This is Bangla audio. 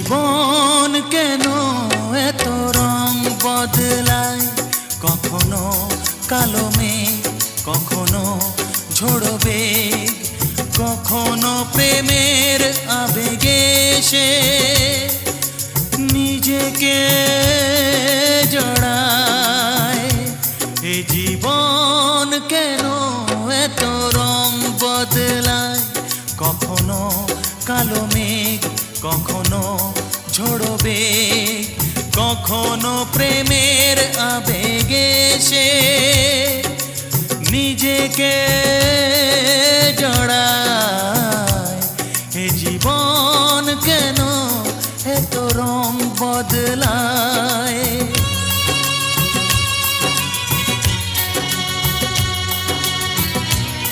জীবন কেন এত রং বদলায়, কখনো কালো মেঘ, কখনো ঝোড়ো বেগ, কখনো প্রেমের আবেগে সে নিজেকে জড়ায়। এ জীবন কেন এত রং বদলায়, কখনো কালো মেঘ, কখনো ঝোড়ো বেগ, কখনো প্রেমের আবেগে সে নিজেকে